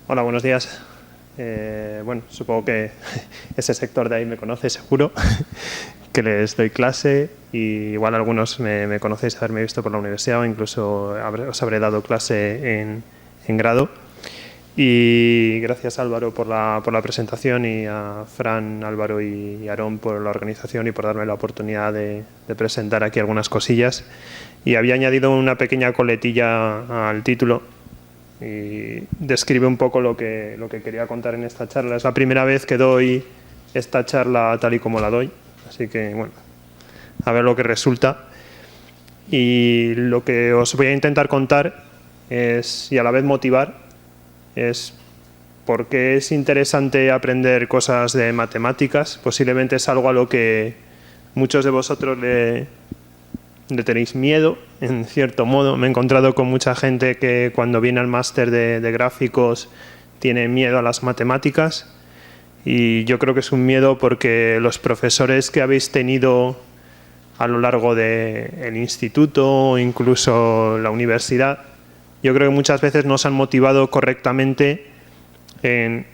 Hola, buenos días. Bueno, supongo que ese sector de ahí me conoce seguro, que les doy clase y igual algunos me conocéis haberme visto por la universidad o incluso os habré dado clase en grado. Y gracias Álvaro por la presentación y a Fran, Álvaro y Aarón por la organización y por darme la oportunidad de presentar aquí algunas cosillas. Y había añadido una pequeña coletilla al título y describe un poco lo que quería contar en esta charla. Es la primera vez que doy esta charla tal y como la doy, así que bueno, a ver lo que resulta. Y lo que os voy a intentar contar es, y a la vez motivar, es por qué es interesante aprender cosas de matemáticas. Posiblemente es algo a lo que muchos de vosotros le tenéis miedo, en cierto modo. Me he encontrado con mucha gente que cuando viene al máster de gráficos tiene miedo a las matemáticas, y yo creo que es un miedo porque los profesores que habéis tenido a lo largo del instituto o incluso la universidad, yo creo que muchas veces no os han motivado correctamente en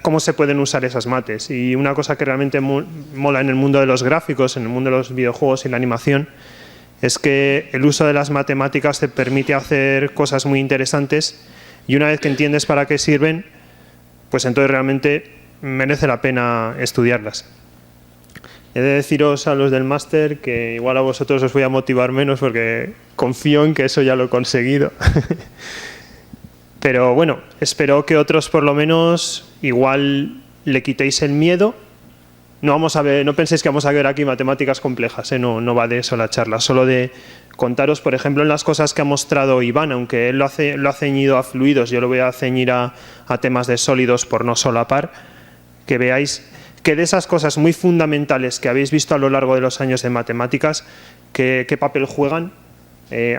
cómo se pueden usar esas mates. Y una cosa que realmente mola en el mundo de los gráficos, en el mundo de los videojuegos y la animación, es que el uso de las matemáticas te permite hacer cosas muy interesantes, y una vez que entiendes para qué sirven, pues entonces realmente merece la pena estudiarlas. He de deciros a los del máster que igual a vosotros os voy a motivar menos porque confío en que eso ya lo he conseguido. Pero bueno, espero que otros por lo menos igual le quitéis el miedo. No penséis que vamos a ver aquí matemáticas complejas, no va de eso la charla, solo de contaros, por ejemplo, en las cosas que ha mostrado Iván, aunque él lo ha ceñido a fluidos, yo lo voy a ceñir a temas de sólidos por no solapar, que veáis que de esas cosas muy fundamentales que habéis visto a lo largo de los años de matemáticas, qué papel juegan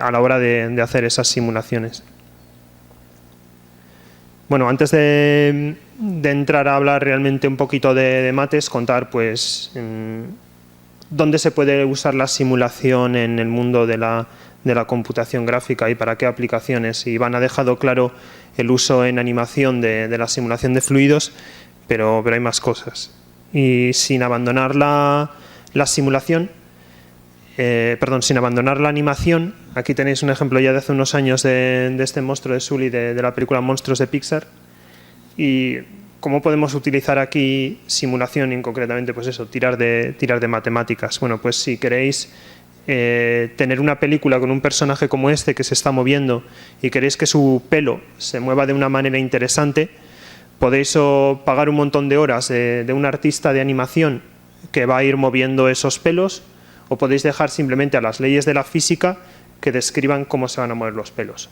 a la hora de hacer esas simulaciones. Bueno, antes de entrar a hablar realmente un poquito de mates, contar pues dónde se puede usar la simulación en el mundo de la computación gráfica y para qué aplicaciones. Iván ha dejado claro el uso en animación de la simulación de fluidos, pero hay más cosas. Y sin abandonar la simulación, sin abandonar la animación, aquí tenéis un ejemplo ya de hace unos años de este monstruo de Sully de la película Monstruos de Pixar. Y cómo podemos utilizar aquí simulación y concretamente pues eso, tirar de matemáticas. Bueno, pues si queréis tener una película con un personaje como este que se está moviendo y queréis que su pelo se mueva de una manera interesante, podéis pagar un montón de horas de un artista de animación que va a ir moviendo esos pelos, o podéis dejar simplemente a las leyes de la física que describan cómo se van a mover los pelos,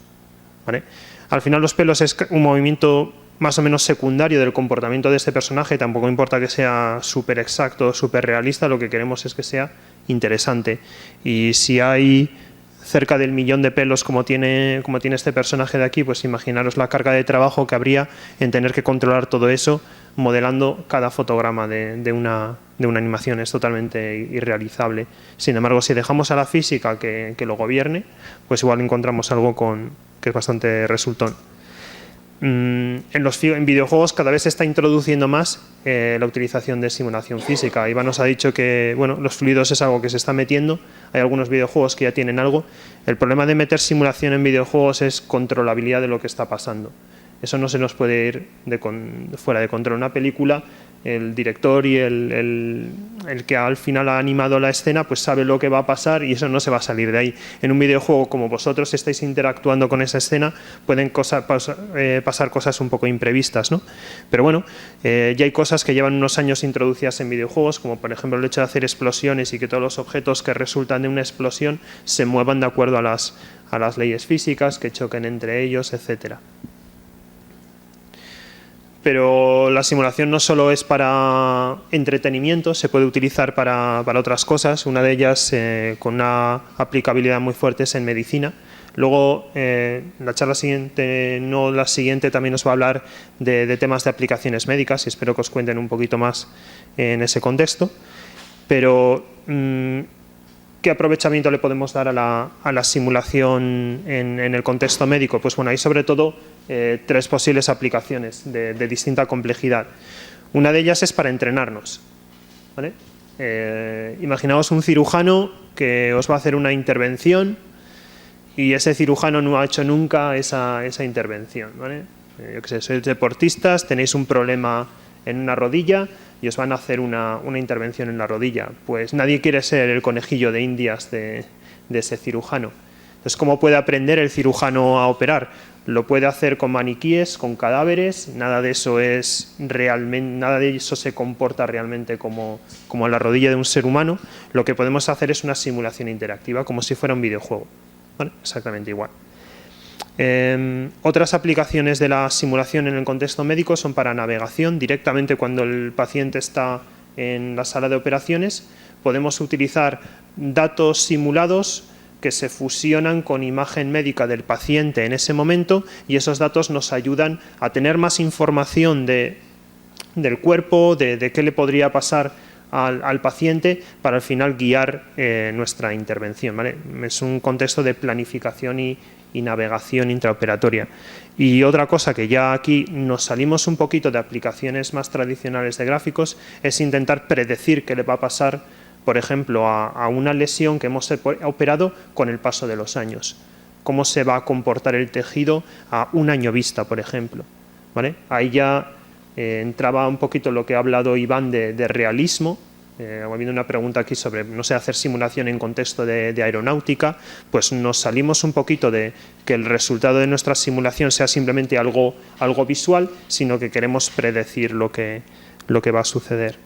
¿vale? Al final los pelos es un movimiento más o menos secundario del comportamiento de este personaje, tampoco importa que sea súper exacto, súper realista, lo que queremos es que sea interesante. Y si hay cerca del 1.000.000 de pelos como tiene este personaje de aquí, pues imaginaros la carga de trabajo que habría en tener que controlar todo eso modelando cada fotograma de una animación. Es totalmente irrealizable. Sin embargo, si dejamos a la física que lo gobierne, pues igual encontramos algo que es bastante resultón. En videojuegos cada vez se está introduciendo más la utilización de simulación física. Iván nos ha dicho que bueno, los fluidos es algo que se está metiendo. Hay algunos videojuegos que ya tienen algo. El problema de meter simulación en videojuegos es controlabilidad de lo que está pasando. Eso no se nos puede ir fuera de control. Una película, el director y el que al final ha animado la escena pues sabe lo que va a pasar y eso no se va a salir de ahí. En un videojuego, como vosotros estáis interactuando con esa escena, pueden pasar cosas un poco imprevistas, ¿no? Pero bueno, ya hay cosas que llevan unos años introducidas en videojuegos, como por ejemplo el hecho de hacer explosiones y que todos los objetos que resultan de una explosión se muevan de acuerdo a las leyes físicas, que choquen entre ellos, etcétera. Pero la simulación no solo es para entretenimiento, se puede utilizar para otras cosas. Una de ellas, con una aplicabilidad muy fuerte, es en medicina. Luego, la charla siguiente, no la siguiente, también nos va a hablar de temas de aplicaciones médicas y espero que os cuenten un poquito más en ese contexto. Pero ¿Qué aprovechamiento le podemos dar a la simulación en el contexto médico? Pues bueno, hay sobre todo 3 posibles aplicaciones de distinta complejidad. Una de ellas es para entrenarnos, ¿vale? Imaginaos un cirujano que os va a hacer una intervención y ese cirujano no ha hecho nunca esa intervención, ¿vale? Yo qué sé, sois deportistas, tenéis un problema en una rodilla y os van a hacer una intervención en la rodilla. Pues nadie quiere ser el conejillo de indias de ese cirujano. Entonces, ¿cómo puede aprender el cirujano a operar? Lo puede hacer con maniquíes, con cadáveres, nada de eso se comporta realmente como la rodilla de un ser humano. Lo que podemos hacer es una simulación interactiva, como si fuera un videojuego, ¿vale? Exactamente igual. Otras aplicaciones de la simulación en el contexto médico son para navegación. Directamente cuando el paciente está en la sala de operaciones, podemos utilizar datos simulados que se fusionan con imagen médica del paciente en ese momento, y esos datos nos ayudan a tener más información del cuerpo, de qué le podría pasar al paciente, para al final guiar nuestra intervención, ¿vale? Es un contexto de planificación y navegación intraoperatoria. Y otra cosa que ya aquí nos salimos un poquito de aplicaciones más tradicionales de gráficos es intentar predecir qué le va a pasar, por ejemplo, a una lesión que hemos operado con el paso de los años. Cómo se va a comportar el tejido a un año vista, por ejemplo, ¿vale? Ahí ya entraba un poquito lo que ha hablado Iván de realismo. Ha habido una pregunta aquí sobre, no sé, hacer simulación en contexto de aeronáutica. Pues nos salimos un poquito de que el resultado de nuestra simulación sea simplemente algo visual, sino que queremos predecir lo que va a suceder.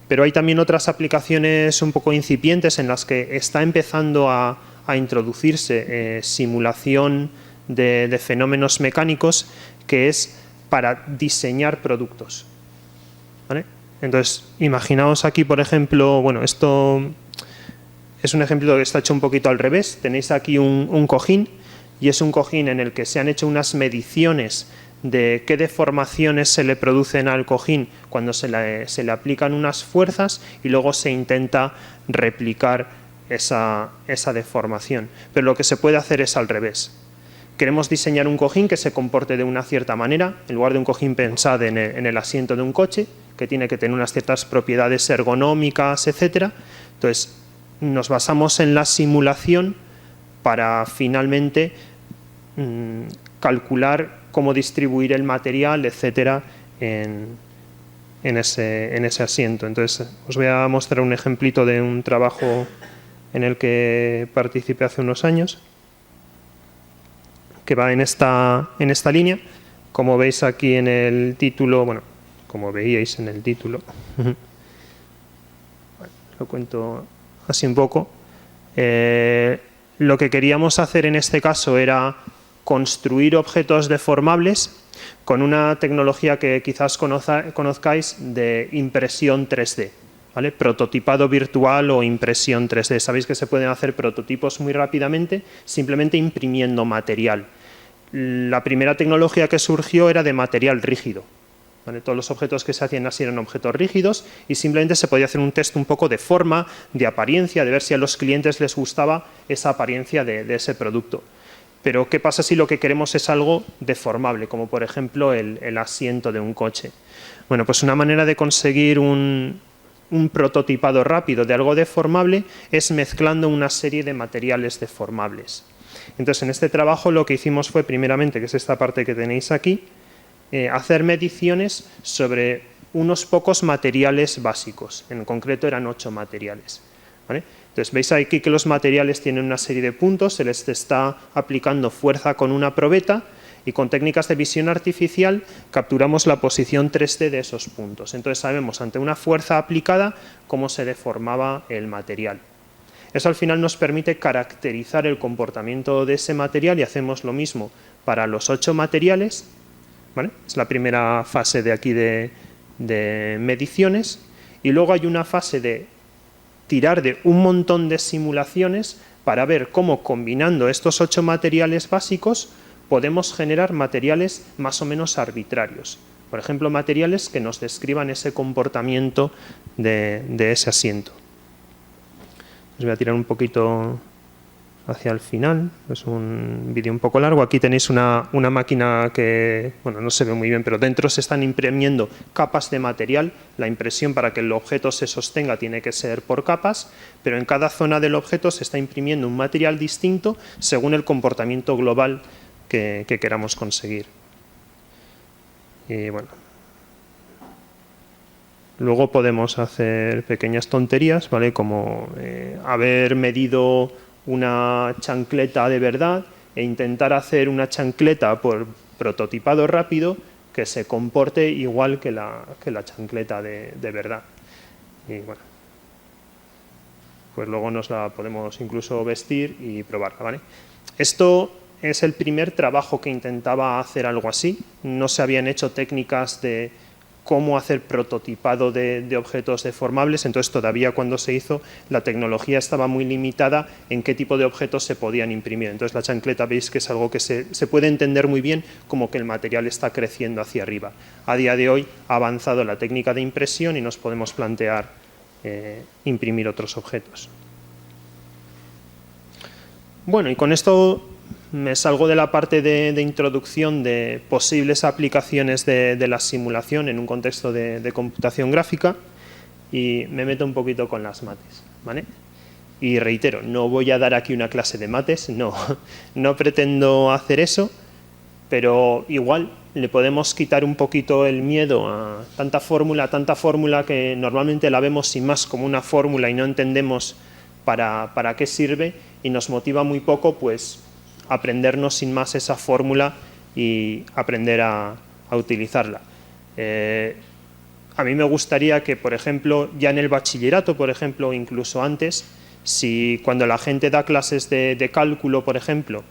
Pero hay también otras aplicaciones un poco incipientes en las que está empezando a introducirse simulación de fenómenos mecánicos, que es para diseñar productos, ¿vale? Entonces, imaginaos aquí, por ejemplo, bueno, esto es un ejemplo que está hecho un poquito al revés. Tenéis aquí un cojín, y es un cojín en el que se han hecho unas mediciones de qué deformaciones se le producen al cojín cuando se le aplican unas fuerzas, y luego se intenta replicar esa deformación. Pero lo que se puede hacer es al revés. Queremos diseñar un cojín que se comporte de una cierta manera. En lugar de un cojín, pensad en el asiento de un coche, que tiene que tener unas ciertas propiedades ergonómicas, etcétera. Entonces, nos basamos en la simulación para finalmente calcular cómo distribuir el material, etcétera, en ese asiento. Entonces, os voy a mostrar un ejemplito de un trabajo en el que participé hace unos años, que va en esta línea. Como veis aquí en el título, bueno, como veíais en el título, lo cuento así un poco. Lo que queríamos hacer en este caso era construir objetos deformables con una tecnología que quizás conozcáis, de impresión 3D, ¿vale? Prototipado virtual o impresión 3D. Sabéis que se pueden hacer prototipos muy rápidamente simplemente imprimiendo material. La primera tecnología que surgió era de material rígido, ¿vale? Todos los objetos que se hacían así eran objetos rígidos, y simplemente se podía hacer un test un poco de forma, de apariencia, de ver si a los clientes les gustaba esa apariencia de ese producto. Pero ¿qué pasa si lo que queremos es algo deformable, como por ejemplo el asiento de un coche? Bueno, pues una manera de conseguir un prototipado rápido de algo deformable es mezclando una serie de materiales deformables. Entonces, en este trabajo lo que hicimos fue, primeramente, que es esta parte que tenéis aquí, hacer mediciones sobre unos pocos materiales básicos. En concreto eran 8 materiales, ¿vale? Entonces, veis aquí que los materiales tienen una serie de puntos, se les está aplicando fuerza con una probeta, y con técnicas de visión artificial capturamos la posición 3D de esos puntos. Entonces sabemos, ante una fuerza aplicada, cómo se deformaba el material. Eso al final nos permite caracterizar el comportamiento de ese material, y hacemos lo mismo para los 8 materiales, ¿vale? Es la primera fase de aquí de mediciones, y luego hay una fase de tirar de un montón de simulaciones para ver cómo, combinando estos 8 materiales básicos, podemos generar materiales más o menos arbitrarios. Por ejemplo, materiales que nos describan ese comportamiento de ese asiento. Os voy a tirar un poquito hacia el final, es un vídeo un poco largo. Aquí tenéis una máquina que, bueno, no se ve muy bien, pero dentro se están imprimiendo capas de material. La impresión para que el objeto se sostenga tiene que ser por capas, pero en cada zona del objeto se está imprimiendo un material distinto según el comportamiento global que queramos conseguir. Y bueno, luego podemos hacer pequeñas tonterías, ¿vale? Como haber medido una chancleta de verdad e intentar hacer una chancleta por prototipado rápido que se comporte igual que la chancleta de verdad. Y bueno, pues luego nos la podemos incluso vestir y probarla, ¿vale? Esto es el primer trabajo que intentaba hacer algo así. No se habían hecho técnicas de cómo hacer prototipado de objetos deformables, entonces todavía cuando se hizo la tecnología estaba muy limitada en qué tipo de objetos se podían imprimir. Entonces la chancleta veis que es algo que se puede entender muy bien como que el material está creciendo hacia arriba. A día de hoy ha avanzado la técnica de impresión y nos podemos plantear imprimir otros objetos. Bueno, y con esto me salgo de la parte de introducción de posibles aplicaciones de la simulación en un contexto de computación gráfica y me meto un poquito con las mates, ¿vale? Y reitero, no voy a dar aquí una clase de mates, no pretendo hacer eso, pero igual le podemos quitar un poquito el miedo a tanta fórmula que normalmente la vemos sin más como una fórmula y no entendemos para qué sirve y nos motiva muy poco, pues aprendernos sin más esa fórmula y aprender a utilizarla. A mí me gustaría que, por ejemplo, ya en el bachillerato, por ejemplo, incluso antes, si cuando la gente da clases de cálculo, por ejemplo,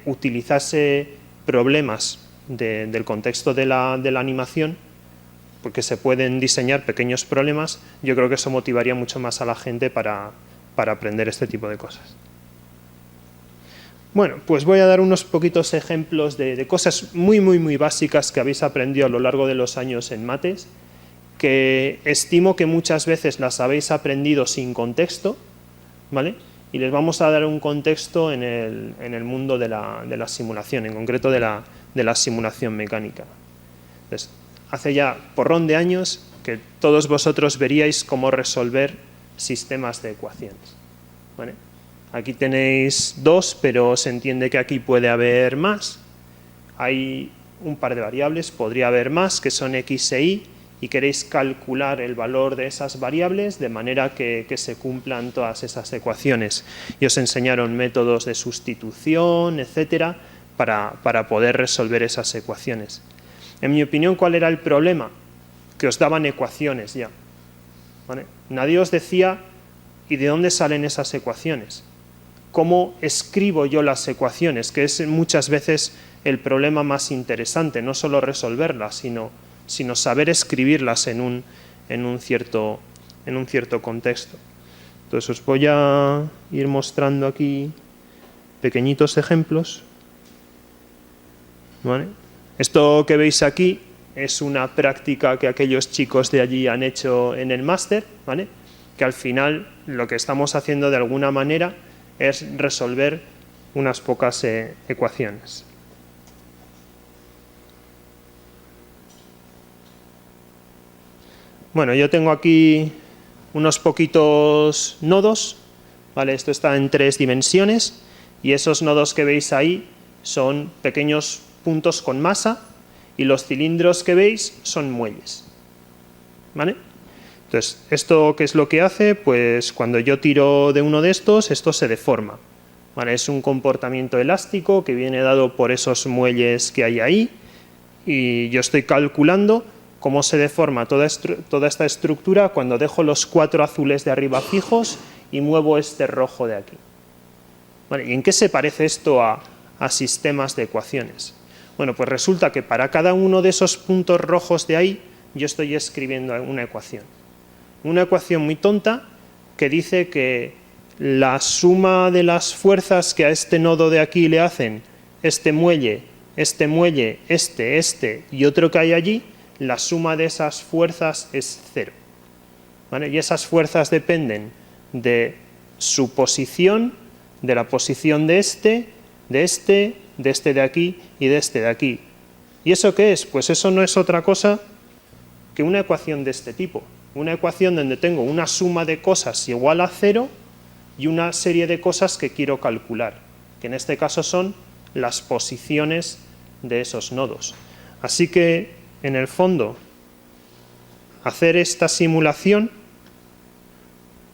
utilizase problemas del contexto de la animación, porque se pueden diseñar pequeños problemas, yo creo que eso motivaría mucho más a la gente para aprender este tipo de cosas. Bueno, pues voy a dar unos poquitos ejemplos de cosas muy básicas que habéis aprendido a lo largo de los años en mates, que estimo que muchas veces las habéis aprendido sin contexto, ¿vale? Y les vamos a dar un contexto en el mundo de la simulación, en concreto de la simulación mecánica. Entonces, hace ya porrón de años que todos vosotros veríais cómo resolver sistemas de ecuaciones, ¿vale? Aquí tenéis dos, pero se entiende que aquí puede haber más. Hay un par de variables, podría haber más, que son x e y, y queréis calcular el valor de esas variables de manera que se cumplan todas esas ecuaciones. Y os enseñaron métodos de sustitución, etcétera, para poder resolver esas ecuaciones. En mi opinión, ¿cuál era el problema? Que os daban ecuaciones ya, ¿vale? Nadie os decía, ¿y de dónde salen esas ecuaciones? ¿Cómo escribo yo las ecuaciones? Que es muchas veces el problema más interesante, no solo resolverlas, sino saber escribirlas en un cierto contexto. Entonces os voy a ir mostrando aquí pequeñitos ejemplos, ¿vale? Esto que veis aquí es una práctica que aquellos chicos de allí han hecho en el máster, ¿vale? Que al final lo que estamos haciendo de alguna manera es resolver unas pocas ecuaciones. Bueno, yo tengo aquí unos poquitos nodos, ¿vale? Esto está en 3 dimensiones y esos nodos que veis ahí son pequeños puntos con masa y los cilindros que veis son muelles, ¿vale? Entonces, ¿esto qué es lo que hace? Pues cuando yo tiro de uno de estos, esto se deforma, ¿vale? Es un comportamiento elástico que viene dado por esos muelles que hay ahí y yo estoy calculando cómo se deforma toda esta estructura cuando dejo los 4 azules de arriba fijos y muevo este rojo de aquí, ¿vale? ¿Y en qué se parece esto a sistemas de ecuaciones? Bueno, pues resulta que para cada uno de esos puntos rojos de ahí yo estoy escribiendo una ecuación. Una ecuación muy tonta que dice que la suma de las fuerzas que a este nodo de aquí le hacen este muelle, este y otro que hay allí, la suma de esas fuerzas es 0, ¿vale? Y esas fuerzas dependen de su posición de la posición de este, de este, de este de aquí y de este de aquí. ¿Y eso qué es? Pues eso no es otra cosa que una ecuación de este tipo. Una ecuación donde tengo una suma de cosas igual a 0 y una serie de cosas que quiero calcular, que en este caso son las posiciones de esos nodos. Así que, en el fondo, hacer esta simulación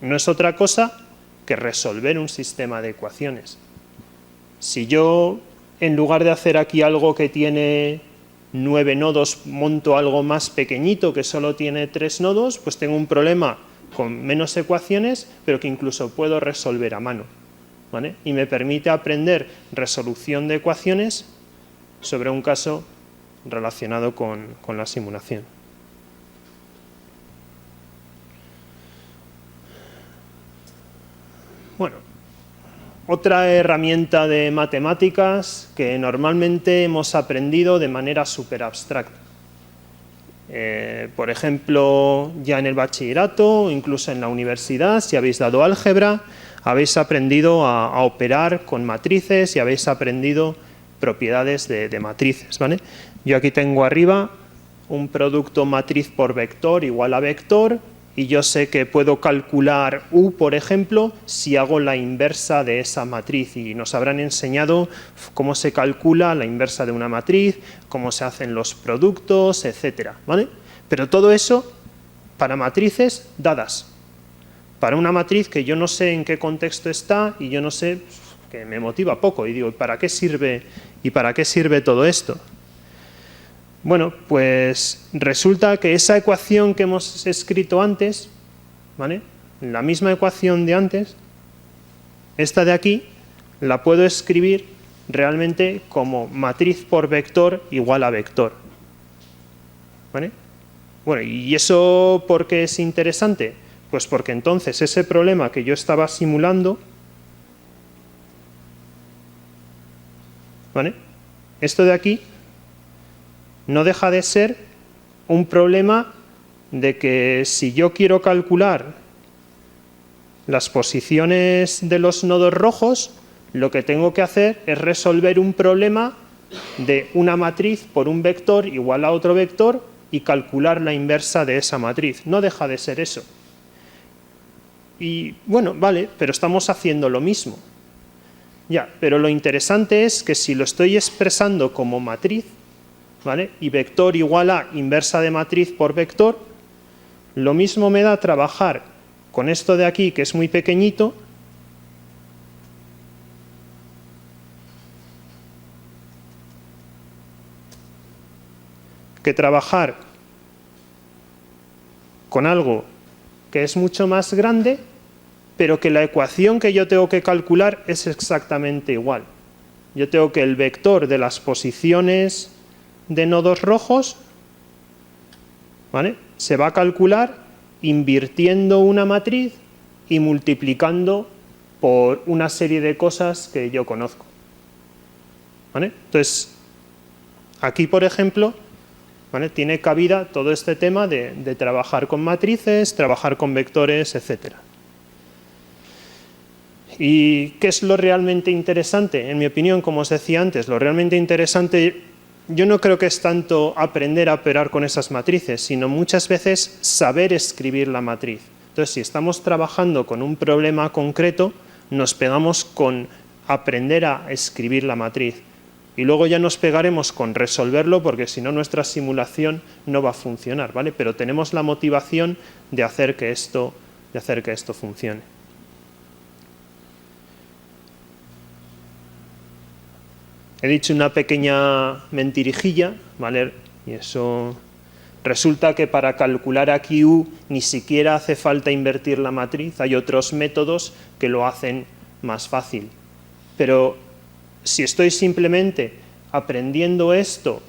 no es otra cosa que resolver un sistema de ecuaciones. Si yo, en lugar de hacer aquí algo que tiene 9 nodos, monto algo más pequeñito que solo tiene 3 nodos, pues tengo un problema con menos ecuaciones, pero que incluso puedo resolver a mano, ¿vale? Y me permite aprender resolución de ecuaciones sobre un caso relacionado con la simulación. Bueno, otra herramienta de matemáticas que normalmente hemos aprendido de manera súper abstracta. Por ejemplo, ya en el bachillerato, incluso en la universidad, si habéis dado álgebra, habéis aprendido a operar con matrices y habéis aprendido propiedades de matrices, ¿vale? Yo aquí tengo arriba un producto matriz por vector igual a vector, y yo sé que puedo calcular U, por ejemplo, si hago la inversa de esa matriz, y nos habrán enseñado cómo se calcula la inversa de una matriz, cómo se hacen los productos, etcétera, ¿vale? Pero todo eso para matrices dadas. Para una matriz que yo no sé en qué contexto está y yo no sé, que me motiva poco, y digo, ¿para qué sirve todo esto? Bueno, pues resulta que esa ecuación que hemos escrito antes, ¿vale? La misma ecuación de antes, esta de aquí, la puedo escribir realmente como matriz por vector igual a vector, ¿vale? Bueno, ¿y eso por qué es interesante? Pues porque entonces ese problema que yo estaba simulando, ¿vale? Esto de aquí no deja de ser un problema de que si yo quiero calcular las posiciones de los nodos rojos, lo que tengo que hacer es resolver un problema de una matriz por un vector igual a otro vector y calcular la inversa de esa matriz. No deja de ser eso. Y bueno, vale, pero estamos haciendo lo mismo. Ya, pero lo interesante es que si lo estoy expresando como matriz, ¿vale? Y vector igual a inversa de matriz por vector, lo mismo me da trabajar con esto de aquí, que es muy pequeñito, que trabajar con algo que es mucho más grande, pero que la ecuación que yo tengo que calcular es exactamente igual. Yo tengo que el vector de las posiciones de nodos rojos, ¿vale?, se va a calcular invirtiendo una matriz y multiplicando por una serie de cosas que yo conozco, ¿vale? Entonces, aquí, por ejemplo, ¿vale?, tiene cabida todo este tema de trabajar con matrices, trabajar con vectores, etcétera. ¿Y qué es lo realmente interesante? En mi opinión, como os decía antes, lo realmente interesante, yo no creo que es tanto aprender a operar con esas matrices, sino muchas veces saber escribir la matriz. Entonces, si estamos trabajando con un problema concreto, nos pegamos con aprender a escribir la matriz. Y luego ya nos pegaremos con resolverlo, porque si no nuestra simulación no va a funcionar, ¿vale? Pero tenemos la motivación de hacer que esto funcione. He dicho una pequeña mentirijilla, ¿vale? Y eso resulta que para calcular aquí U ni siquiera hace falta invertir la matriz, hay otros métodos que lo hacen más fácil. Pero si estoy simplemente aprendiendo esto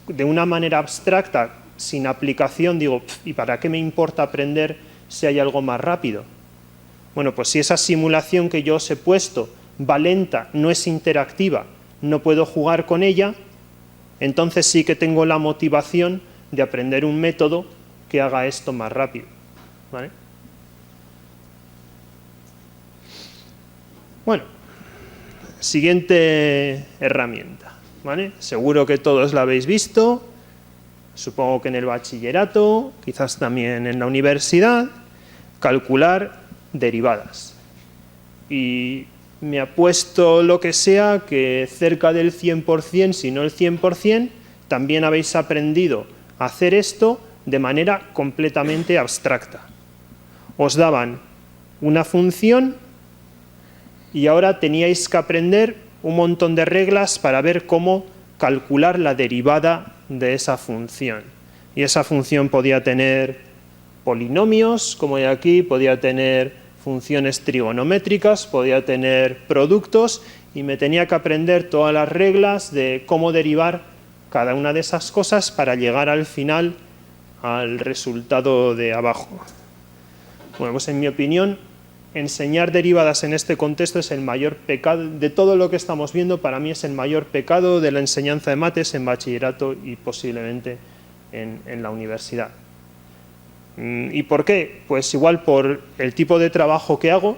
de una manera abstracta, sin aplicación, digo, ¿y para qué me importa aprender si hay algo más rápido? Bueno, pues si esa simulación que yo os he puesto va lenta, no es interactiva, no puedo jugar con ella, entonces sí que tengo la motivación de aprender un método que haga esto más rápido, ¿vale? siguiente herramienta, ¿vale? Seguro que todos la habéis visto, supongo que en el bachillerato, quizás también en la universidad, calcular derivadas. Y me apuesto lo que sea que cerca del 100%, si no el 100%, también habéis aprendido a hacer esto de manera completamente abstracta. Os daban una función y ahora teníais que aprender un montón de reglas para ver cómo calcular la derivada de esa función. Y esa función podía tener polinomios, como hay aquí, podía tener funciones trigonométricas, podía tener productos, y me tenía que aprender todas las reglas de cómo derivar cada una de esas cosas para llegar al final al resultado de abajo. Bueno, pues en mi opinión, enseñar derivadas en este contexto es el mayor pecado, de todo lo que estamos viendo, para mí es el mayor pecado de la enseñanza de mates en bachillerato y posiblemente en la universidad. ¿Y por qué? Pues igual por el tipo de trabajo que hago,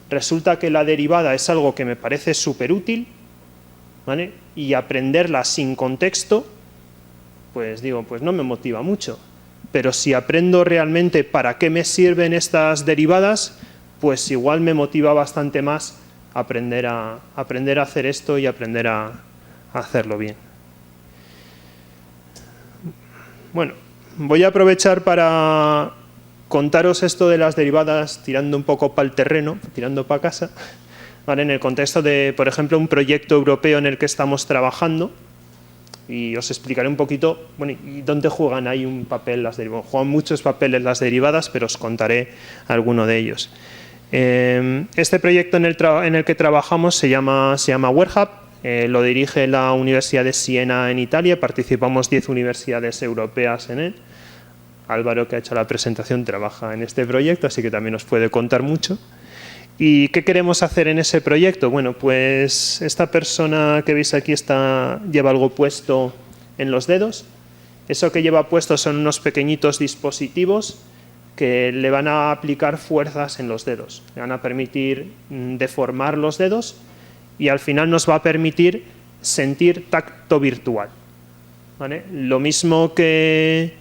resulta que la derivada es algo que me parece súper útil, ¿vale? Y aprenderla sin contexto, pues digo, pues no me motiva mucho. Pero si aprendo realmente para qué me sirven estas derivadas, pues igual me motiva bastante más aprender a hacer esto y aprender a hacerlo bien. Bueno, voy a aprovechar para contaros esto de las derivadas tirando un poco para el terreno, tirando para casa, ¿vale? En el contexto de, por ejemplo, un proyecto europeo en el que estamos trabajando, y os explicaré un poquito, bueno, y dónde juegan ahí un papel las derivadas. Juegan muchos papeles las derivadas, pero os contaré alguno de ellos. Este proyecto en el que trabajamos se llama WearHub, lo dirige la Universidad de Siena en Italia, participamos 10 universidades europeas en él. Álvaro, que ha hecho la presentación, trabaja en este proyecto, así que también os puede contar mucho. ¿Y qué queremos hacer en ese proyecto? Bueno, pues esta persona que veis aquí lleva algo puesto en los dedos. Eso que lleva puesto son unos pequeñitos dispositivos que le van a aplicar fuerzas en los dedos. Le van a permitir deformar los dedos y al final nos va a permitir sentir tacto virtual, ¿vale? Lo mismo que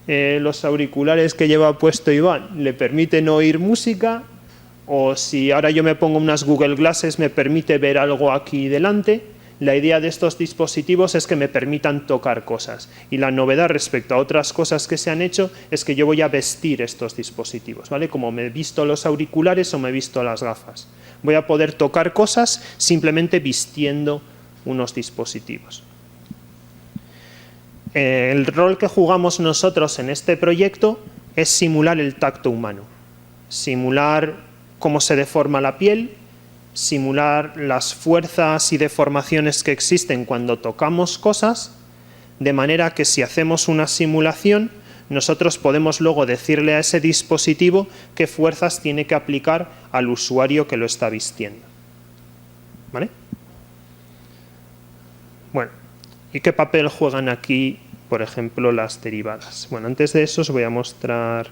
los auriculares que lleva puesto Iván le permiten oír música, o si ahora yo me pongo unas Google Glasses me permite ver algo aquí delante. La idea de estos dispositivos es que me permitan tocar cosas, y la novedad respecto a otras cosas que se han hecho es que yo voy a vestir estos dispositivos, ¿vale? Como me he visto los auriculares o me he visto las gafas. Voy a poder tocar cosas simplemente vistiendo unos dispositivos. El rol que jugamos nosotros en este proyecto es simular el tacto humano, simular cómo se deforma la piel, simular las fuerzas y deformaciones que existen cuando tocamos cosas, de manera que si hacemos una simulación, nosotros podemos luego decirle a ese dispositivo qué fuerzas tiene que aplicar al usuario que lo está vistiendo. ¿Vale? Bueno, ¿y qué papel juegan aquí, por ejemplo, las derivadas? Bueno, antes de eso os voy a mostrar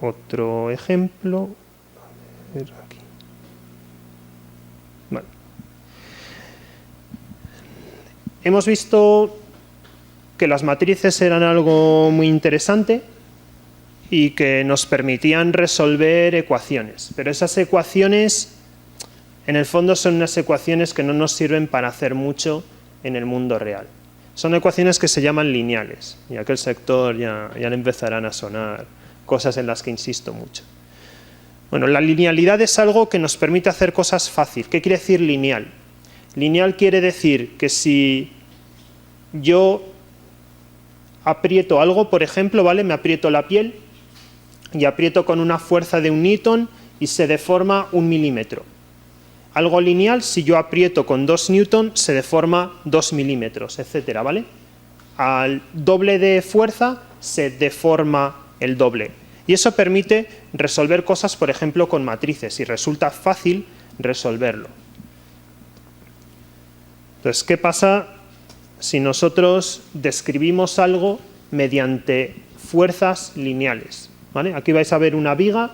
otro ejemplo. A ver aquí. Vale. Hemos visto que las matrices eran algo muy interesante y que nos permitían resolver ecuaciones, pero esas ecuaciones en el fondo son unas ecuaciones que no nos sirven para hacer mucho en el mundo real. Son ecuaciones que se llaman lineales, y a aquel sector ya le empezarán a sonar cosas en las que insisto mucho. Bueno, la linealidad es algo que nos permite hacer cosas fácil. ¿Qué quiere decir lineal? Lineal quiere decir que si yo aprieto algo, por ejemplo, ¿vale? Me aprieto la piel y aprieto con una fuerza de 1 newton y se deforma 1 milímetro. Algo lineal, si yo aprieto con 2 newton, se deforma 2 milímetros, etcétera, ¿vale? Al doble de fuerza se deforma el doble. Y eso permite resolver cosas, por ejemplo, con matrices, y resulta fácil resolverlo. Entonces, ¿qué pasa si nosotros describimos algo mediante fuerzas lineales? ¿Vale? Aquí vais a ver una viga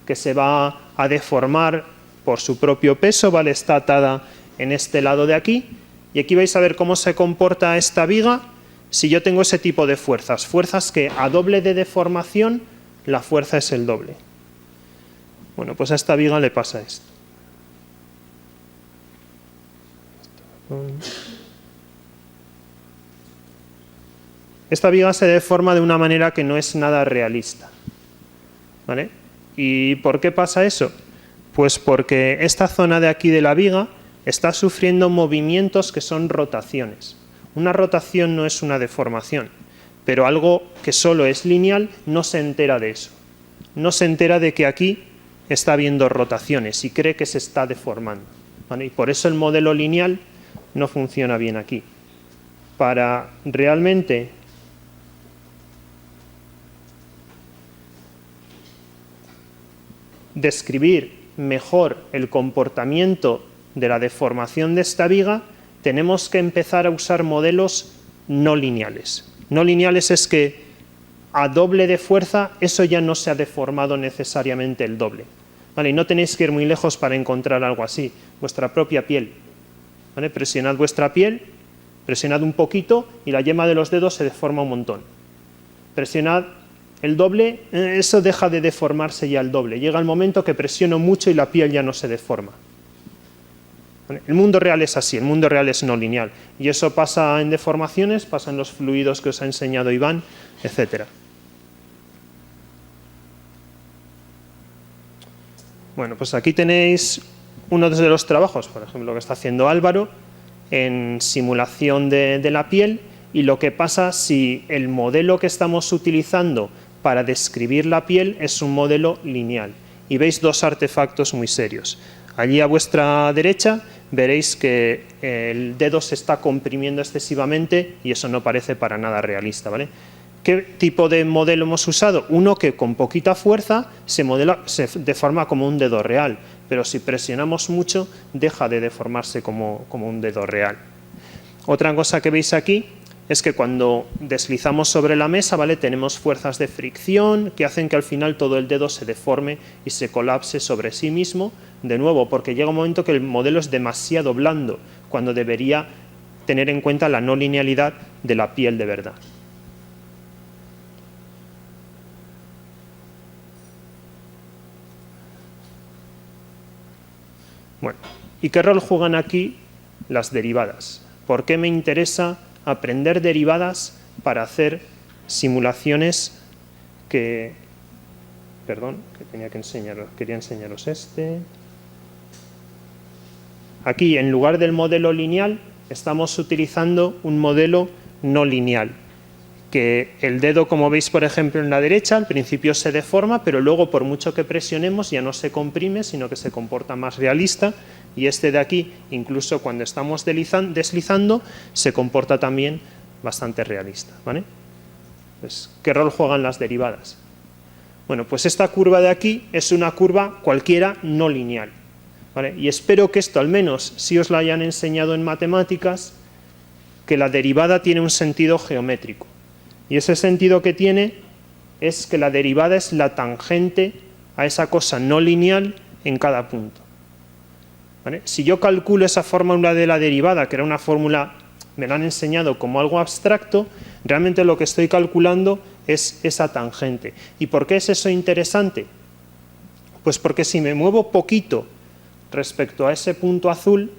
que se va a deformar por su propio peso, ¿vale? Está atada en este lado de aquí, y aquí vais a ver cómo se comporta esta viga si yo tengo ese tipo de fuerzas, fuerzas que a doble de deformación la fuerza es el doble. Bueno, pues a esta viga le pasa esto. Esta viga se deforma de una manera que no es nada realista, ¿vale? ¿Y por qué pasa eso? Pues porque esta zona de aquí de la viga está sufriendo movimientos que son rotaciones. Una rotación no es una deformación, pero algo que solo es lineal no se entera de eso. No se entera de que aquí está habiendo rotaciones y cree que se está deformando, ¿vale? Y por eso el modelo lineal no funciona bien aquí. Para realmente describir mejor el comportamiento de la deformación de esta viga, tenemos que empezar a usar modelos no lineales. No lineales es que a doble de fuerza eso ya no se ha deformado necesariamente el doble, ¿vale? Y no tenéis que ir muy lejos para encontrar algo así. Vuestra propia piel, ¿vale? Presionad vuestra piel, presionad un poquito y la yema de los dedos se deforma un montón. Presionad el doble, eso deja de deformarse ya el doble. Llega el momento que presiono mucho y la piel ya no se deforma. El mundo real es así, el mundo real es no lineal. Y eso pasa en deformaciones, pasa en los fluidos que os ha enseñado Iván, etc. Bueno, pues aquí tenéis uno de los trabajos, por ejemplo, que está haciendo Álvaro, en simulación de la piel, y lo que pasa si el modelo que estamos utilizando para describir la piel es un modelo lineal. Y veis dos artefactos muy serios. Allí a vuestra derecha veréis que el dedo se está comprimiendo excesivamente y eso no parece para nada realista, ¿vale? ¿Qué tipo de modelo hemos usado? Uno que con poquita fuerza se deforma como un dedo real, pero si presionamos mucho deja de deformarse como un dedo real. Otra cosa que veis aquí es que cuando deslizamos sobre la mesa, ¿vale?, tenemos fuerzas de fricción que hacen que al final todo el dedo se deforme y se colapse sobre sí mismo, de nuevo, porque llega un momento que el modelo es demasiado blando, cuando debería tener en cuenta la no linealidad de la piel de verdad. Bueno, ¿y qué rol juegan aquí las derivadas? ¿Por qué me interesa aprender derivadas para hacer simulaciones que... Perdón, que quería enseñaros este. Aquí, en lugar del modelo lineal, estamos utilizando un modelo no lineal, que el dedo, como veis por ejemplo en la derecha, al principio se deforma, pero luego por mucho que presionemos ya no se comprime, sino que se comporta más realista, y este de aquí, incluso cuando estamos deslizando, se comporta también bastante realista, ¿vale? Pues, ¿qué rol juegan las derivadas? Bueno, pues esta curva de aquí es una curva cualquiera no lineal, ¿vale? Y espero que esto, al menos, si os lo hayan enseñado en matemáticas, que la derivada tiene un sentido geométrico. Y ese sentido que tiene es que la derivada es la tangente a esa cosa no lineal en cada punto, ¿vale? Si yo calculo esa fórmula de la derivada, que era una fórmula, me la han enseñado como algo abstracto, realmente lo que estoy calculando es esa tangente. ¿Y por qué es eso interesante? Pues porque si me muevo poquito respecto a ese punto azul,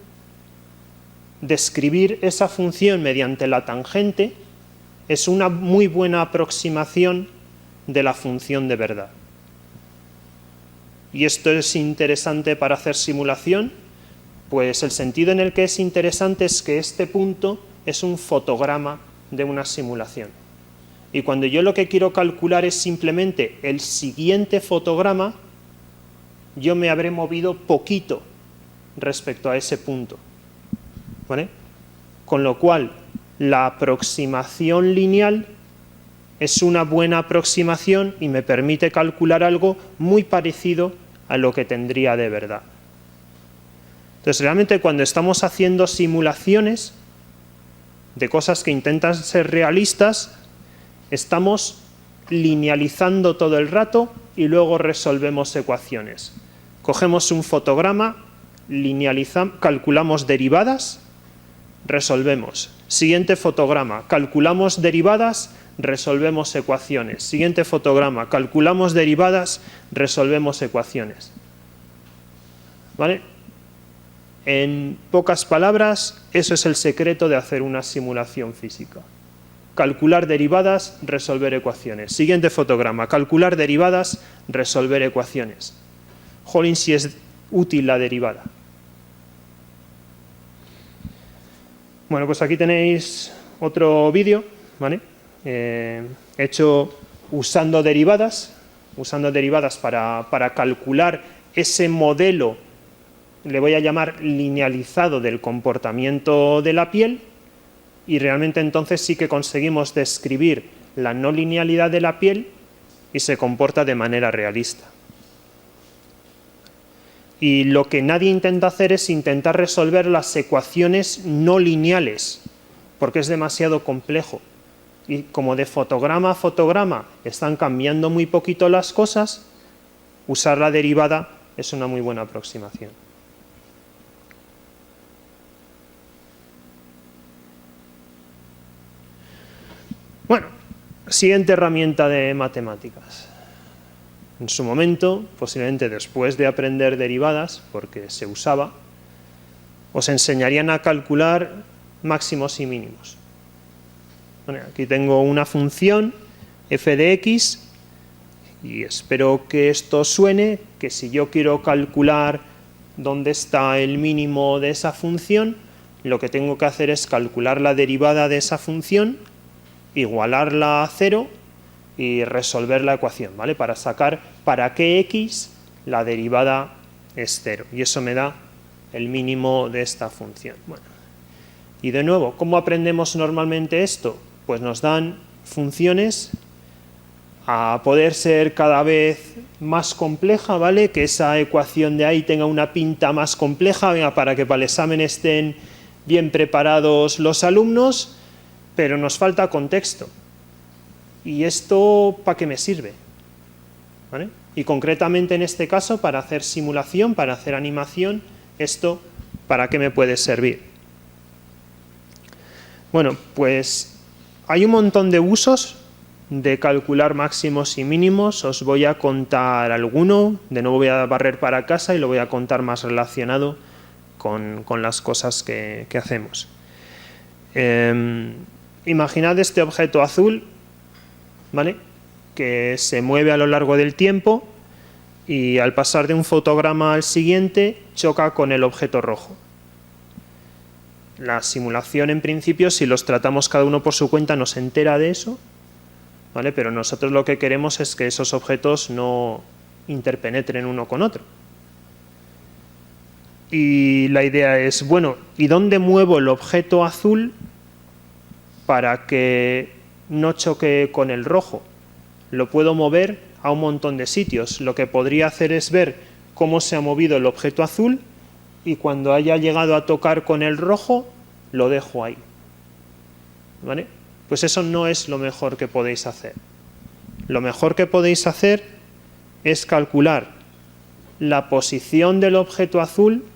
describir esa función mediante la tangente es una muy buena aproximación de la función de verdad. ¿Y esto es interesante para hacer simulación? Pues el sentido en el que es interesante es que este punto es un fotograma de una simulación. Y cuando yo lo que quiero calcular es simplemente el siguiente fotograma, yo me habré movido poquito respecto a ese punto, ¿vale? Con lo cual, la aproximación lineal es una buena aproximación y me permite calcular algo muy parecido a lo que tendría de verdad. Entonces, realmente cuando estamos haciendo simulaciones de cosas que intentan ser realistas, estamos linealizando todo el rato y luego resolvemos ecuaciones. Cogemos un fotograma, calculamos derivadas, resolvemos. Siguiente fotograma, calculamos derivadas, resolvemos ecuaciones. Siguiente fotograma, calculamos derivadas, resolvemos ecuaciones. ¿Vale? En pocas palabras, eso es el secreto de hacer una simulación física. Calcular derivadas, resolver ecuaciones. Siguiente fotograma, calcular derivadas, resolver ecuaciones. Jolín, si es útil la derivada. Bueno, pues aquí tenéis otro vídeo, ¿vale? Hecho usando derivadas para calcular ese modelo, le voy a llamar linealizado, del comportamiento de la piel, y realmente entonces sí que conseguimos describir la no linealidad de la piel y se comporta de manera realista. Y lo que nadie intenta hacer es intentar resolver las ecuaciones no lineales, porque es demasiado complejo. Y como de fotograma a fotograma están cambiando muy poquito las cosas, usar la derivada es una muy buena aproximación. Bueno, siguiente herramienta de matemáticas. En su momento, posiblemente después de aprender derivadas, porque se usaba, os enseñarían a calcular máximos y mínimos. Bueno, aquí tengo una función f de x y espero que esto suene, que si yo quiero calcular dónde está el mínimo de esa función, lo que tengo que hacer es calcular la derivada de esa función, igualarla a 0 y resolver la ecuación, ¿vale? Para sacar para qué x la derivada es 0. Y eso me da el mínimo de esta función. Bueno, y de nuevo, ¿cómo aprendemos normalmente esto? Pues nos dan funciones a poder ser cada vez más compleja, ¿vale? Que esa ecuación de ahí tenga una pinta más compleja, venga, para que para el examen estén bien preparados los alumnos, pero nos falta contexto. ¿Y esto para qué me sirve? ¿Vale? Y concretamente en este caso, para hacer simulación, para hacer animación, ¿esto para qué me puede servir? Bueno, pues hay un montón de usos de calcular máximos y mínimos. Os voy a contar alguno, de nuevo voy a barrer para casa y lo voy a contar más relacionado con las cosas que hacemos. Imaginad este objeto azul, ¿vale?, que se mueve a lo largo del tiempo y al pasar de un fotograma al siguiente choca con el objeto rojo. La simulación, en principio, si los tratamos cada uno por su cuenta, no se entera de eso, ¿vale? Pero nosotros lo que queremos es que esos objetos no interpenetren uno con otro. Y la idea es, bueno, ¿y dónde muevo el objeto azul para que no choque con el rojo? Lo puedo mover a un montón de sitios. Lo que podría hacer es ver cómo se ha movido el objeto azul y cuando haya llegado a tocar con el rojo, lo dejo ahí. ¿Vale? Pues eso no es lo mejor que podéis hacer. Lo mejor que podéis hacer es calcular la posición del objeto azul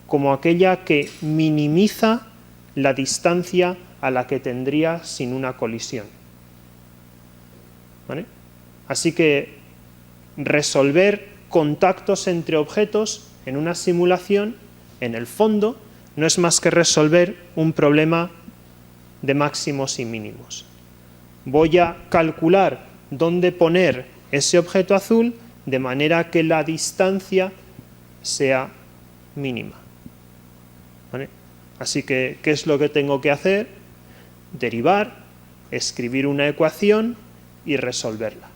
como aquella que minimiza la distancia a la que tendría sin una colisión. ¿Vale? Así que resolver contactos entre objetos en una simulación, en el fondo, no es más que resolver un problema de máximos y mínimos. Voy a calcular dónde poner ese objeto azul de manera que la distancia sea mínima. ¿Vale? Así que, ¿qué es lo que tengo que hacer? Derivar, escribir una ecuación y resolverla.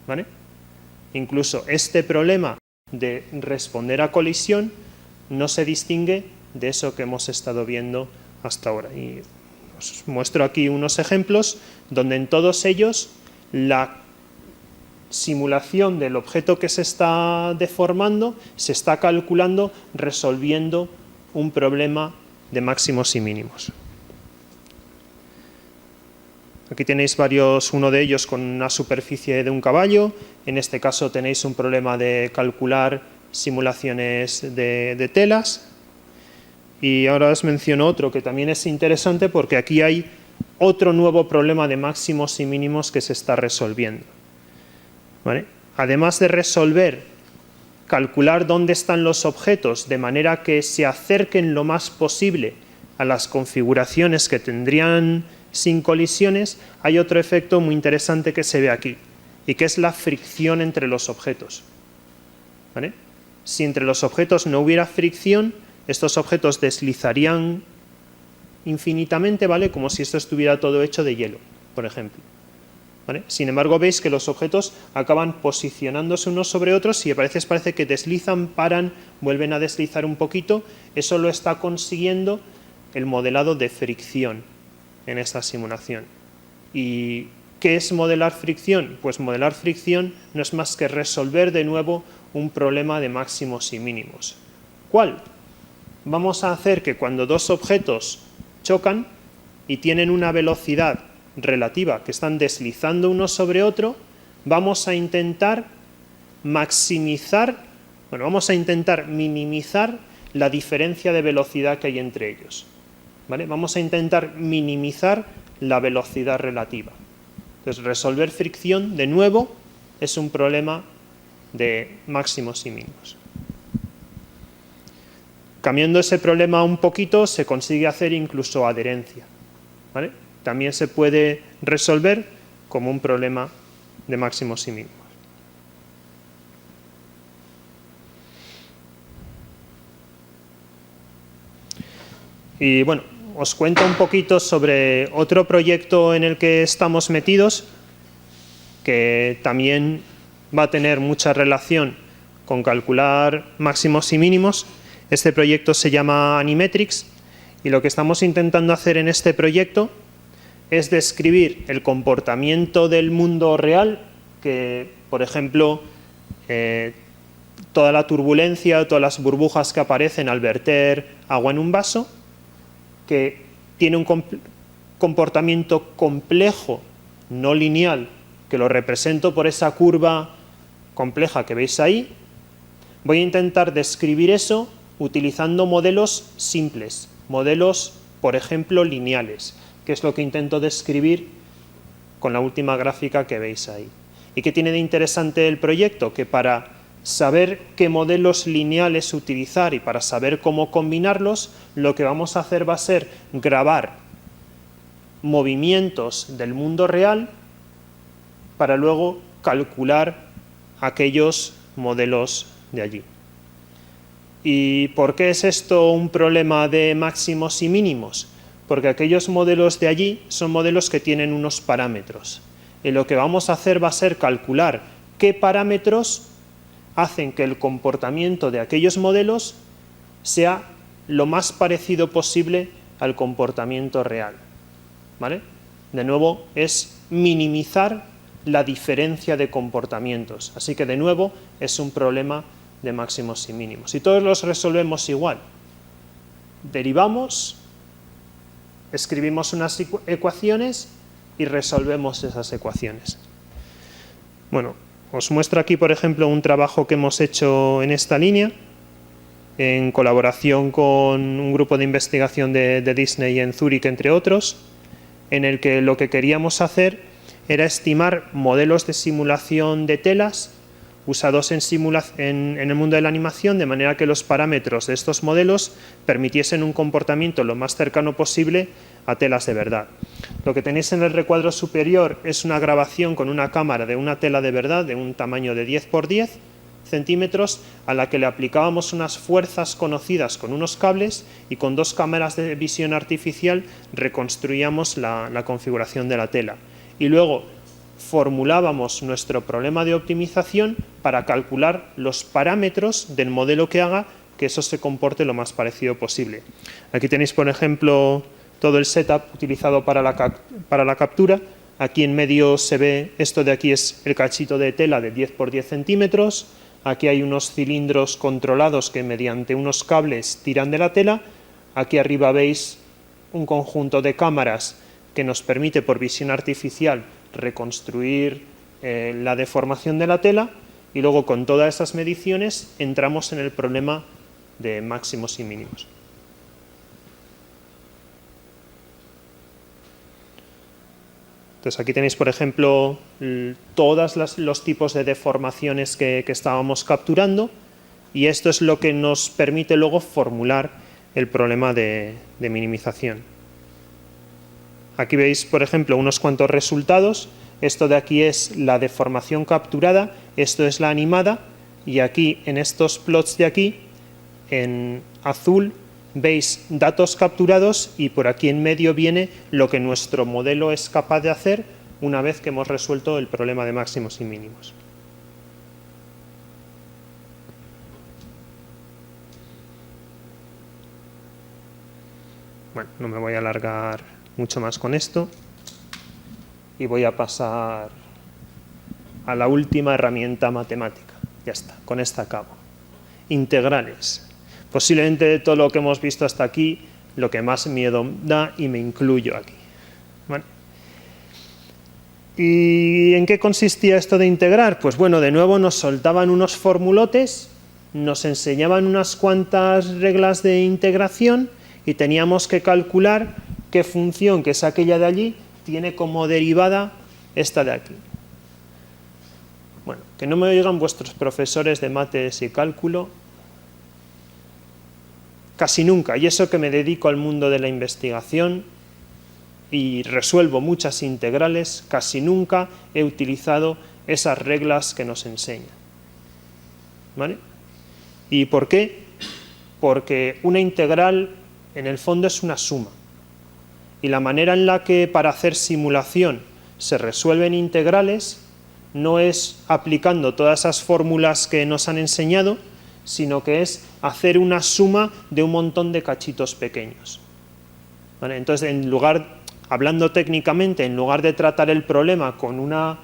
¿Vale? Incluso este problema de responder a colisión no se distingue de eso que hemos estado viendo hasta ahora. Y os muestro aquí unos ejemplos donde en todos ellos la simulación del objeto que se está deformando se está calculando resolviendo un problema de máximos y mínimos. Aquí tenéis varios, uno de ellos con una superficie de un caballo. En este caso tenéis un problema de calcular simulaciones de telas. Y ahora os menciono otro que también es interesante porque aquí hay otro nuevo problema de máximos y mínimos que se está resolviendo. ¿Vale? Además de resolver, calcular dónde están los objetos de manera que se acerquen lo más posible a las configuraciones que tendrían sin colisiones, hay otro efecto muy interesante que se ve aquí, y que es la fricción entre los objetos. ¿Vale? Si entre los objetos no hubiera fricción, estos objetos deslizarían infinitamente, ¿vale? Como si esto estuviera todo hecho de hielo, por ejemplo. ¿Vale? Sin embargo, veis que los objetos acaban posicionándose unos sobre otros y a veces parece que deslizan, paran, vuelven a deslizar un poquito. Eso lo está consiguiendo el modelado de fricción en esta simulación. ¿Y qué es modelar fricción? Pues modelar fricción no es más que resolver de nuevo un problema de máximos y mínimos. ¿Cuál? Vamos a hacer que cuando dos objetos chocan y tienen una velocidad relativa que están deslizando uno sobre otro, vamos a intentar minimizar la diferencia de velocidad que hay entre ellos. ¿Vale? Vamos a intentar minimizar la velocidad relativa. Entonces, resolver fricción, de nuevo, es un problema de máximos y mínimos. Cambiando ese problema un poquito, se consigue hacer incluso adherencia. ¿Vale? También se puede resolver como un problema de máximos y mínimos. Y bueno, os cuento un poquito sobre otro proyecto en el que estamos metidos, que también va a tener mucha relación con calcular máximos y mínimos. Este proyecto se llama Animetrics y lo que estamos intentando hacer en este proyecto es describir el comportamiento del mundo real, que, por ejemplo, toda la turbulencia, todas las burbujas que aparecen al verter agua en un vaso, que tiene un comportamiento complejo, no lineal, que lo represento por esa curva compleja que veis ahí. Voy a intentar describir eso utilizando modelos simples, modelos, por ejemplo, lineales, que es lo que intento describir con la última gráfica que veis ahí. ¿Y qué tiene de interesante el proyecto? Que para saber qué modelos lineales utilizar y para saber cómo combinarlos, lo que vamos a hacer va a ser grabar movimientos del mundo real para luego calcular aquellos modelos de allí. ¿Y por qué es esto un problema de máximos y mínimos? Porque aquellos modelos de allí son modelos que tienen unos parámetros. Y lo que vamos a hacer va a ser calcular qué parámetros hacen que el comportamiento de aquellos modelos sea lo más parecido posible al comportamiento real. ¿Vale? De nuevo, es minimizar la diferencia de comportamientos. Así que, de nuevo, es un problema de máximos y mínimos. Y todos los resolvemos igual. Derivamos, escribimos unas ecuaciones y resolvemos esas ecuaciones. Bueno, os muestro aquí, por ejemplo, un trabajo que hemos hecho en esta línea, en colaboración con un grupo de investigación de Disney en Zúrich, entre otros, en el que lo que queríamos hacer era estimar modelos de simulación de telas usados en el mundo de la animación, de manera que los parámetros de estos modelos permitiesen un comportamiento lo más cercano posible a telas de verdad. Lo que tenéis en el recuadro superior es una grabación con una cámara de una tela de verdad de un tamaño de 10 por 10 centímetros, a la que le aplicábamos unas fuerzas conocidas con unos cables y con dos cámaras de visión artificial reconstruíamos la configuración de la tela. Y luego formulábamos nuestro problema de optimización para calcular los parámetros del modelo que haga que eso se comporte lo más parecido posible. Aquí tenéis, por ejemplo, todo el setup utilizado para la captura. Aquí en medio se ve, esto de aquí es el cachito de tela de 10 por 10 centímetros. Aquí hay unos cilindros controlados que mediante unos cables tiran de la tela. Aquí arriba veis un conjunto de cámaras que nos permite por visión artificial reconstruir la deformación de la tela, y luego con todas esas mediciones entramos en el problema de máximos y mínimos. Entonces aquí tenéis, por ejemplo, todos los tipos de deformaciones que estábamos capturando, y esto es lo que nos permite luego formular el problema de minimización. Aquí veis, por ejemplo, unos cuantos resultados. Esto de aquí es la deformación capturada, esto es la animada, y aquí en estos plots de aquí, en azul, veis datos capturados, y por aquí en medio viene lo que nuestro modelo es capaz de hacer una vez que hemos resuelto el problema de máximos y mínimos. Bueno, no me voy a alargar mucho más con esto y voy a pasar a la última herramienta matemática. Ya está, con esta acabo. Integrales. Posiblemente de todo lo que hemos visto hasta aquí, lo que más miedo da, y me incluyo aquí. ¿Vale? ¿Y en qué consistía esto de integrar? Pues bueno, de nuevo nos soltaban unos formulotes, nos enseñaban unas cuantas reglas de integración y teníamos que calcular qué función, que es aquella de allí, tiene como derivada esta de aquí. Bueno, que no me oigan vuestros profesores de mates y cálculo casi nunca, y eso que me dedico al mundo de la investigación y resuelvo muchas integrales, casi nunca he utilizado esas reglas que nos enseñan. ¿Vale? ¿Y por qué? Porque una integral en el fondo es una suma, y la manera en la que para hacer simulación se resuelven integrales no es aplicando todas esas fórmulas que nos han enseñado, sino que es hacer una suma de un montón de cachitos pequeños. ¿Vale? Entonces, hablando técnicamente, en lugar de tratar el problema con una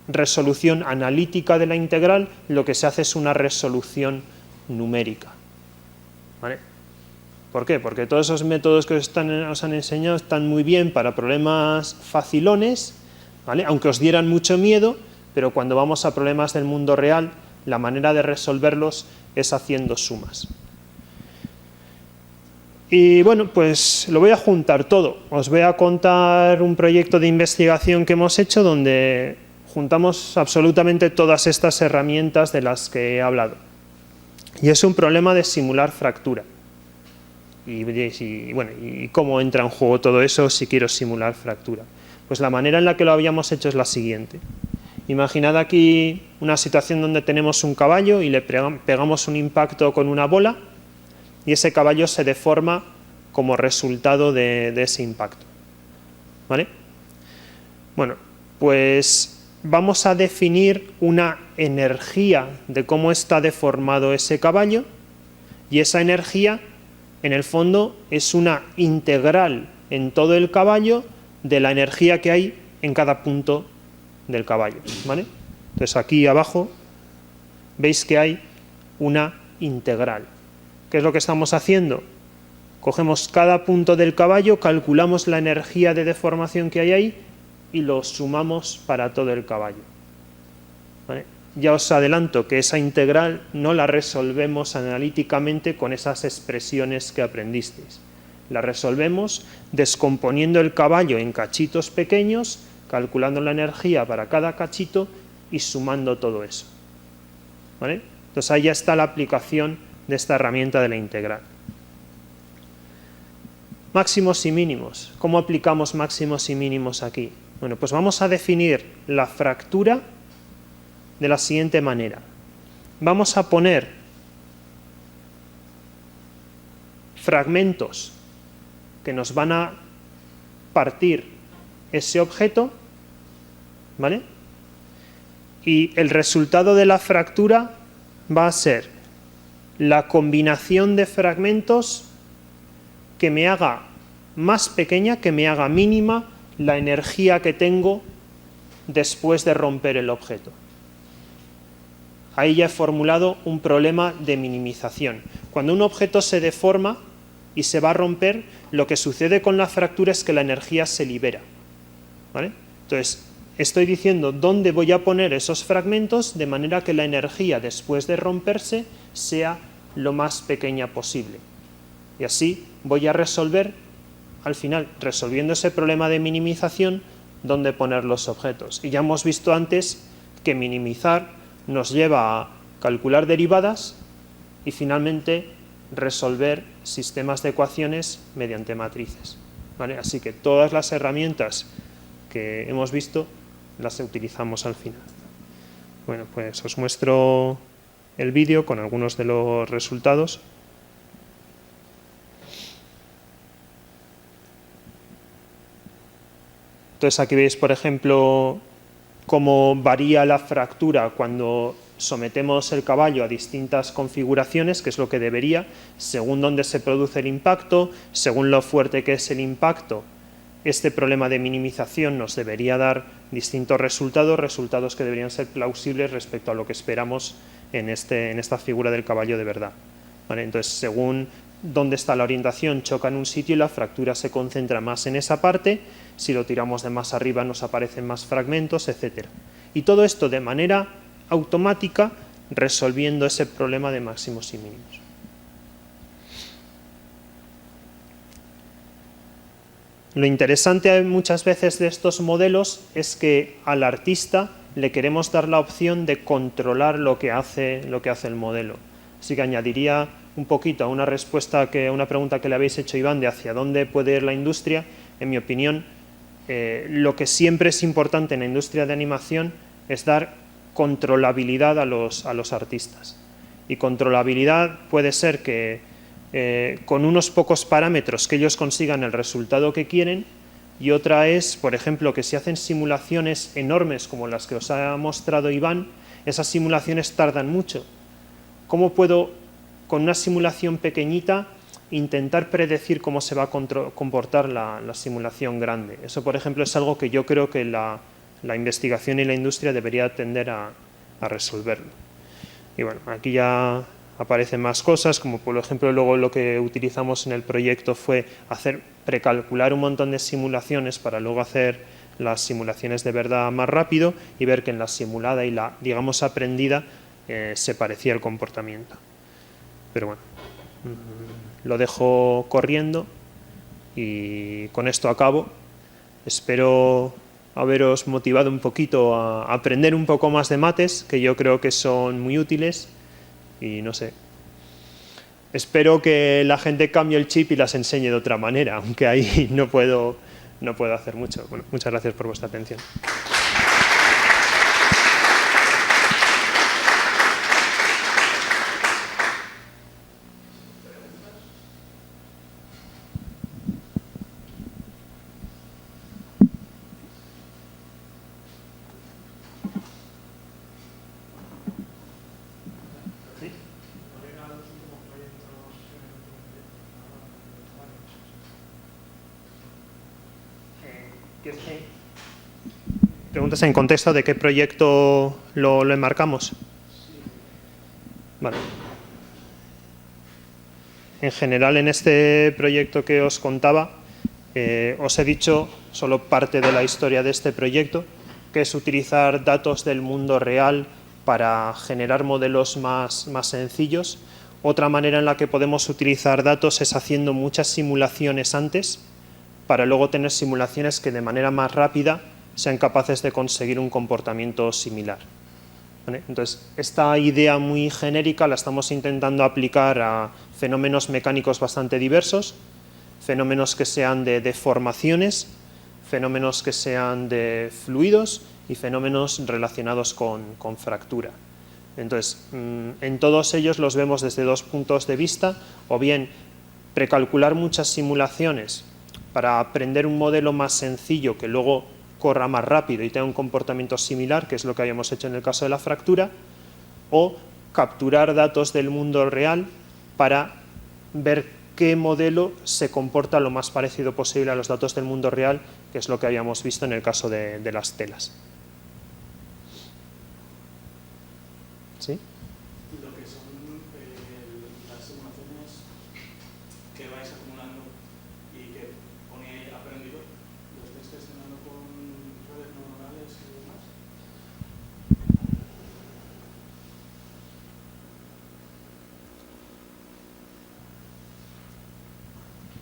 resolución analítica de la integral, lo que se hace es una resolución numérica. ¿Vale? ¿Por qué? Porque todos esos métodos que os han enseñado están muy bien para problemas facilones, ¿vale? Aunque os dieran mucho miedo, pero cuando vamos a problemas del mundo real, la manera de resolverlos es haciendo sumas. Y bueno, pues lo voy a juntar todo. Os voy a contar un proyecto de investigación que hemos hecho donde juntamos absolutamente todas estas herramientas de las que he hablado. Y es un problema de simular fractura. Y cómo entra en juego todo eso si quiero simular fractura. Pues la manera en la que lo habíamos hecho es la siguiente. Imaginad aquí una situación donde tenemos un caballo y le pegamos un impacto con una bola, y ese caballo se deforma como resultado de ese impacto. ¿Vale? Bueno, pues vamos a definir una energía de cómo está deformado ese caballo, y esa energía, en el fondo, es una integral en todo el caballo de la energía que hay en cada punto del caballo. ¿Vale? Entonces aquí abajo veis que hay una integral. ¿Qué es lo que estamos haciendo? Cogemos cada punto del caballo, calculamos la energía de deformación que hay ahí y lo sumamos para todo el caballo. ¿Vale? Ya os adelanto que esa integral no la resolvemos analíticamente con esas expresiones que aprendisteis. La resolvemos descomponiendo el caballo en cachitos pequeños, calculando la energía para cada cachito y sumando todo eso. ¿Vale? Entonces ahí ya está la aplicación de esta herramienta de la integral. Máximos y mínimos. ¿Cómo aplicamos máximos y mínimos aquí? Bueno, pues vamos a definir la fractura de la siguiente manera. Vamos a poner fragmentos que nos van a partir ese objeto, ¿vale? Y el resultado de la fractura va a ser la combinación de fragmentos que me haga más pequeña, que me haga mínima la energía que tengo después de romper el objeto. Ahí ya he formulado un problema de minimización. Cuando un objeto se deforma, y se va a romper, lo que sucede con la fractura es que la energía se libera, ¿vale? Entonces, estoy diciendo dónde voy a poner esos fragmentos de manera que la energía después de romperse sea lo más pequeña posible. Y así voy a resolver, al final, resolviendo ese problema de minimización, dónde poner los objetos. Y ya hemos visto antes que minimizar nos lleva a calcular derivadas y finalmente resolver sistemas de ecuaciones mediante matrices, ¿vale? Así que todas las herramientas que hemos visto las utilizamos al final. Bueno, pues os muestro el vídeo con algunos de los resultados. Entonces aquí veis, por ejemplo, cómo varía la fractura cuando sometemos el caballo a distintas configuraciones, que es lo que debería, según dónde se produce el impacto, según lo fuerte que es el impacto. Este problema de minimización nos debería dar distintos resultados que deberían ser plausibles respecto a lo que esperamos en esta figura del caballo de verdad, ¿vale? Entonces, según dónde está la orientación, choca en un sitio y la fractura se concentra más en esa parte. Si lo tiramos de más arriba nos aparecen más fragmentos, etc. Y todo esto de manera automática, resolviendo ese problema de máximos y mínimos. Lo interesante muchas veces de estos modelos es que al artista le queremos dar la opción de controlar lo que hace el modelo. Así que añadiría un poquito a una pregunta que le habéis hecho, Iván, de hacia dónde puede ir la industria. En mi opinión, lo que siempre es importante en la industria de animación es dar controlabilidad a los artistas. Y controlabilidad puede ser que con unos pocos parámetros que ellos consigan el resultado que quieren, y otra es, por ejemplo, que si hacen simulaciones enormes como las que os ha mostrado Iván, esas simulaciones tardan mucho. ¿Cómo puedo, con una simulación pequeñita, intentar predecir cómo se va a comportar la simulación grande? Eso, por ejemplo, es algo que yo creo que la investigación y la industria debería tender a resolverlo. Y bueno, aquí ya aparecen más cosas, como por ejemplo luego lo que utilizamos en el proyecto fue precalcular un montón de simulaciones para luego hacer las simulaciones de verdad más rápido y ver que en la simulada y la, digamos, aprendida se parecía el comportamiento. Pero bueno, lo dejo corriendo y con esto acabo. Espero haberos motivado un poquito a aprender un poco más de mates, que yo creo que son muy útiles. Y no sé, espero que la gente cambie el chip y las enseñe de otra manera, aunque ahí no puedo hacer mucho. Bueno, muchas gracias por vuestra atención. ¿Preguntas en contexto de qué proyecto lo enmarcamos? Vale. En general, en este proyecto que os contaba, os he dicho solo parte de la historia de este proyecto, que es utilizar datos del mundo real para generar modelos más sencillos. Otra manera en la que podemos utilizar datos es haciendo muchas simulaciones antes, para luego tener simulaciones que de manera más rápida sean capaces de conseguir un comportamiento similar. ¿Vale? Entonces, esta idea muy genérica la estamos intentando aplicar a fenómenos mecánicos bastante diversos, fenómenos que sean de deformaciones, fenómenos que sean de fluidos y fenómenos relacionados con fractura. Entonces, en todos ellos los vemos desde dos puntos de vista, o bien precalcular muchas simulaciones para aprender un modelo más sencillo que luego corra más rápido y tenga un comportamiento similar, que es lo que habíamos hecho en el caso de la fractura, o capturar datos del mundo real para ver qué modelo se comporta lo más parecido posible a los datos del mundo real, que es lo que habíamos visto en el caso de las telas. ¿Sí? Lo que son las simulaciones que vais a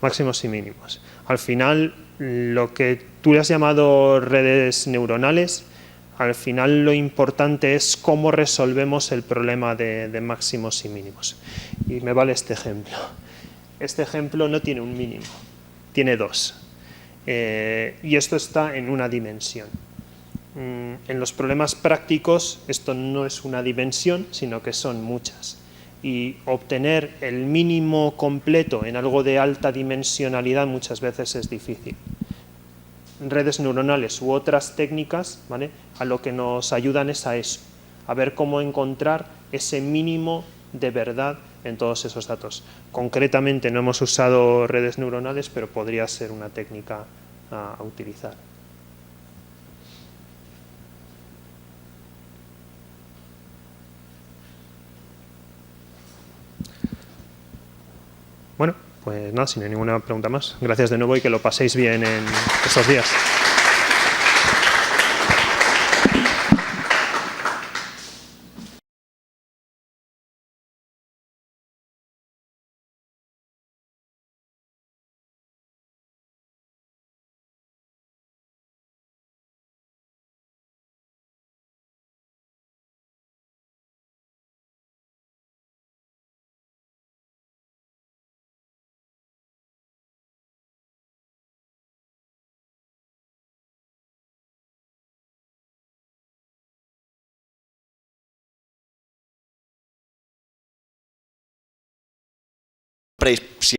máximos y mínimos. Al final, lo que tú le has llamado redes neuronales, al final lo importante es cómo resolvemos el problema de máximos y mínimos. Y me vale este ejemplo. Este ejemplo no tiene un mínimo, tiene dos. Y esto está en una dimensión. En los problemas prácticos esto no es una dimensión, sino que son muchas. Y obtener el mínimo completo en algo de alta dimensionalidad muchas veces es difícil. Redes neuronales u otras técnicas, ¿vale?, a lo que nos ayudan es a eso, a ver cómo encontrar ese mínimo de verdad en todos esos datos. Concretamente no hemos usado redes neuronales, pero podría ser una técnica a utilizar. Bueno, pues nada, si no hay ninguna pregunta más. Gracias de nuevo y que lo paséis bien en estos días.